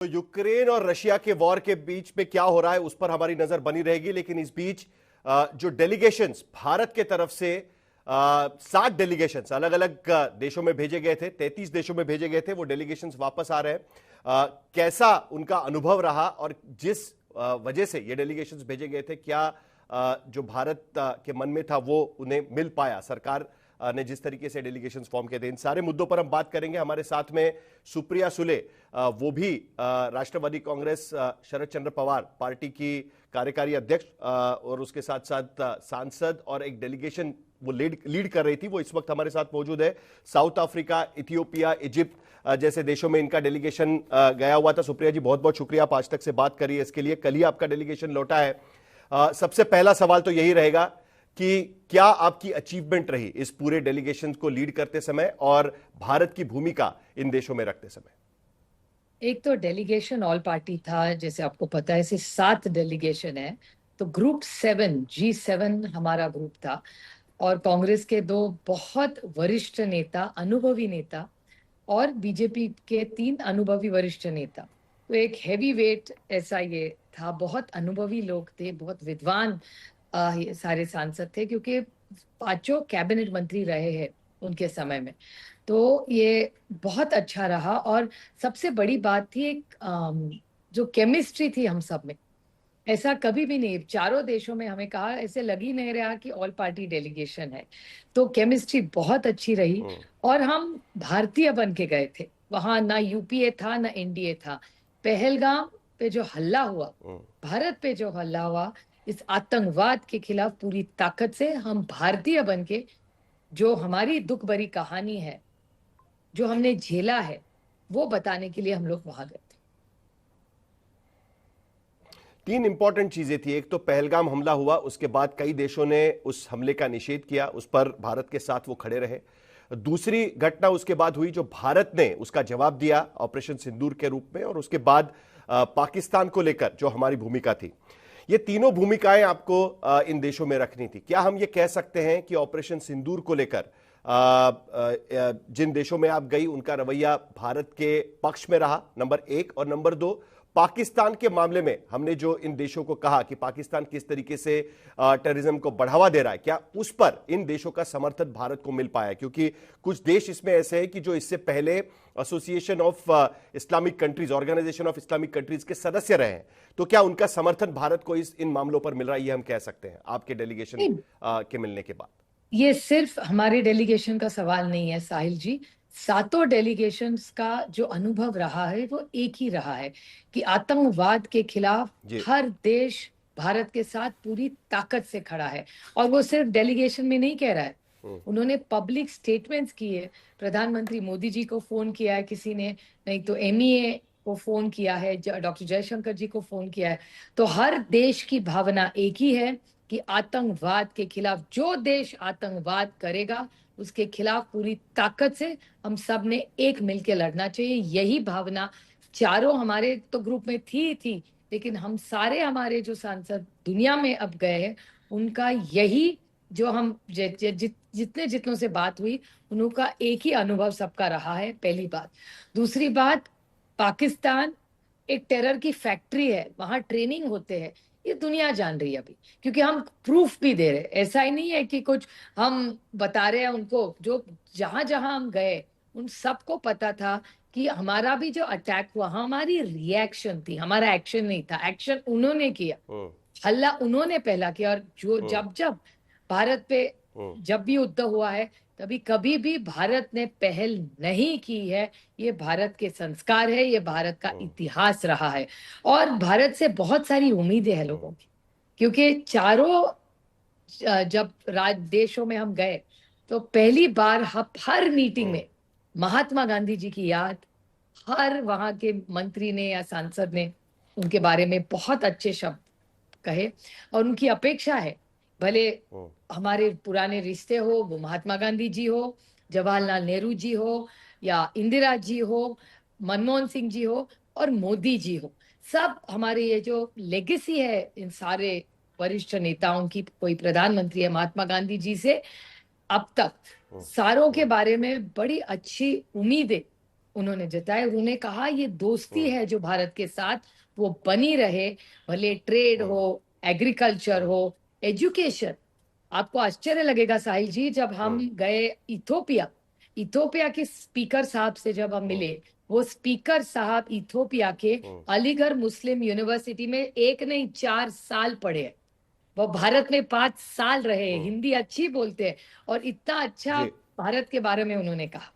तो यूक्रेन और रशिया के वॉर के बीच में क्या हो रहा है उस पर हमारी नजर बनी रहेगी। लेकिन इस बीच जो डेलीगेशंस भारत के तरफ से 7 डेलीगेशंस अलग अलग देशों में भेजे गए थे, 33 देशों में भेजे गए थे, वो डेलीगेशंस वापस आ रहे हैं। कैसा उनका अनुभव रहा और जिस वजह से ये डेलीगेशंस भेजे गए थे, क्या जो भारत के मन में था वो उन्हें मिल पाया, सरकार ने जिस तरीके से डेलीगेशंस फॉर्म किए थे, इन सारे मुद्दों पर हम बात करेंगे। हमारे साथ में सुप्रिया सुले, वो भी राष्ट्रवादी कांग्रेस शरद चंद्र पवार पार्टी की कार्यकारी अध्यक्ष और उसके साथ साथ सांसद और एक डेलीगेशन वो लीड कर रही थी, वो इस वक्त हमारे साथ मौजूद है। साउथ अफ्रीका, इथियोपिया, इजिप्ट जैसे देशों में इनका डेलीगेशन गया हुआ था। सुप्रिया जी, बहुत बहुत शुक्रिया आप आज तक से बात करिए इसके लिए। कल ही आपका डेलीगेशन लौटा है। सबसे पहला सवाल तो यही रहेगा कि क्या आपकी अचीवमेंट रही इस पूरे डेलीगेशन को लीड करते समय और भारत की भूमिका इन देशों में रखते समय? एक तो डेलीगेशन ऑल पार्टी था, जैसे आपको पता है, ऐसे 7 डेलीगेशन है। तो ग्रुप 7 G7 हमारा ग्रुप था और कांग्रेस के 2 बहुत वरिष्ठ नेता, अनुभवी नेता, और बीजेपी के 3 अनुभवी वरिष्ठ नेता। तो एक हैवी वेट ऐसा ये था। बहुत अनुभवी लोग थे, बहुत विद्वान ये सारे सांसद थे, क्योंकि 5 कैबिनेट मंत्री रहे हैं उनके समय में। तो ये बहुत अच्छा रहा। और सबसे बड़ी बात थी एक जो केमिस्ट्री थी हम सब में, ऐसा कभी भी नहीं, चारों देशों में हमें कहा, ऐसे लग ही नहीं रहा कि ऑल पार्टी डेलीगेशन है। तो केमिस्ट्री बहुत अच्छी रही। और हम भारतीय बन के गए थे वहां, ना यूपीए था ना एनडीए था। पहलगाम पे जो हल्ला हुआ, भारत पे जो हल्ला हुआ, इस आतंकवाद के खिलाफ पूरी ताकत से हम भारतीय बन के, जो हमारी दुख भरी कहानी है, जो हमने झेला है, वो बताने के लिए हम लोग वहां गए थे। 3 इंपॉर्टेंट चीजें थी। एक तो पहलगाम हमला हुआ, उसके बाद कई देशों ने उस हमले का निषेध किया, उस पर भारत के साथ वो खड़े रहे। दूसरी घटना उसके बाद हुई जो भारत ने उसका जवाब दिया ऑपरेशन सिंदूर के रूप में, और उसके बाद पाकिस्तान को लेकर जो हमारी भूमिका थी। ये तीनों भूमिकाएं आपको इन देशों में रखनी थी। क्या हम ये कह सकते हैं कि ऑपरेशन सिंदूर को लेकर जिन देशों में आप गई उनका रवैया भारत के पक्ष में रहा, नंबर 1? और नंबर 2, पाकिस्तान के मामले में हमने जो इन देशों को कहा कि पाकिस्तान किस तरीके से टेररिज्म को बढ़ावा दे रहा है, क्या उस पर इन देशों का समर्थन भारत को मिल पाया? क्योंकि कुछ देश इसमें ऐसे हैं कि जो इससे पहले association of Islamic countries, organisation of Islamic countries के सदस्य रहे हैं। तो क्या उनका समर्थन भारत को इन मामलों पर मिल रहा है, ये हम कह सकते हैं आपके डेलीगेशन के मिलने के बाद? ये सिर्फ हमारे डेलीगेशन का सवाल नहीं है साहिल जी। 7 डेलीगेशंस का जो अनुभव रहा है वो एक ही रहा है कि आतंकवाद के खिलाफ हर देश भारत के साथ पूरी ताकत से खड़ा है। और वो सिर्फ डेलीगेशन में नहीं कह रहा है, उन्होंने पब्लिक स्टेटमेंट्स किए। प्रधानमंत्री मोदी जी को फोन किया है किसी ने, नहीं तो एमईए को फोन किया है, डॉक्टर जयशंकर जी को फोन किया है। तो हर देश की भावना एक ही है कि आतंकवाद के खिलाफ, जो देश आतंकवाद करेगा उसके खिलाफ पूरी ताकत से हम सब ने एक मिलके लड़ना चाहिए। यही भावना चारों हमारे तो ग्रुप में थी, लेकिन हम सारे, हमारे जो सांसद दुनिया में अब गए हैं, उनका यही, जो हम जितने जितनों से बात हुई, उनका एक ही अनुभव सबका रहा है। पहली बात। दूसरी बात, पाकिस्तान एक टेरर की फैक्ट्री है, वहां ट्रेनिंग होते हैं, ये दुनिया जान रही है अभी, क्योंकि हम प्रूफ भी दे रहे हैं। ऐसा ही नहीं है कि कुछ हम बता रहे हैं उनको, जो जहां जहां हम गए उन सबको पता था कि हमारा भी जो अटैक हुआ, हमारी रिएक्शन थी, हमारा एक्शन नहीं था। एक्शन उन्होंने किया, हल्ला उन्होंने पहला किया। और जो जब जब भारत पे जब भी युद्ध हुआ है, तभी कभी भी भारत ने पहल नहीं की है। ये भारत के संस्कार है, ये भारत का इतिहास रहा है। और भारत से बहुत सारी उम्मीदें हैं लोगों की, क्योंकि चारों जब देशों में हम गए तो पहली बार हर मीटिंग में महात्मा गांधी जी की याद, हर वहां के मंत्री ने या सांसद ने उनके बारे में बहुत अच्छे शब्द कहे। और उनकी अपेक्षा है, भले हमारे पुराने रिश्ते हो, वो महात्मा गांधी जी हो, जवाहरलाल नेहरू जी हो, या इंदिरा जी हो, मनमोहन सिंह जी हो, और मोदी जी हो, सब हमारे ये जो लेगेसी है इन सारे वरिष्ठ नेताओं की, कोई प्रधानमंत्री है महात्मा गांधी जी से अब तक, सारों के बारे में बड़ी अच्छी उम्मीदें उन्होंने जताए। उन्होंने कहा ये दोस्ती है जो भारत के साथ वो बनी रहे, भले ट्रेड हो, एग्रीकल्चर हो, एजुकेशन। आपको आश्चर्य लगेगा साहिल जी, जब हम गए इथोपिया, इथोपिया के स्पीकर साहब से जब हम मिले, वो स्पीकर साहब इथोपिया के अलीगढ़ मुस्लिम यूनिवर्सिटी में 1 नहीं 4 साल पढ़े हैं। वो भारत में 5 साल रहे, हिंदी अच्छी बोलते हैं और इतना अच्छा जी भारत के बारे में उन्होंने कहा।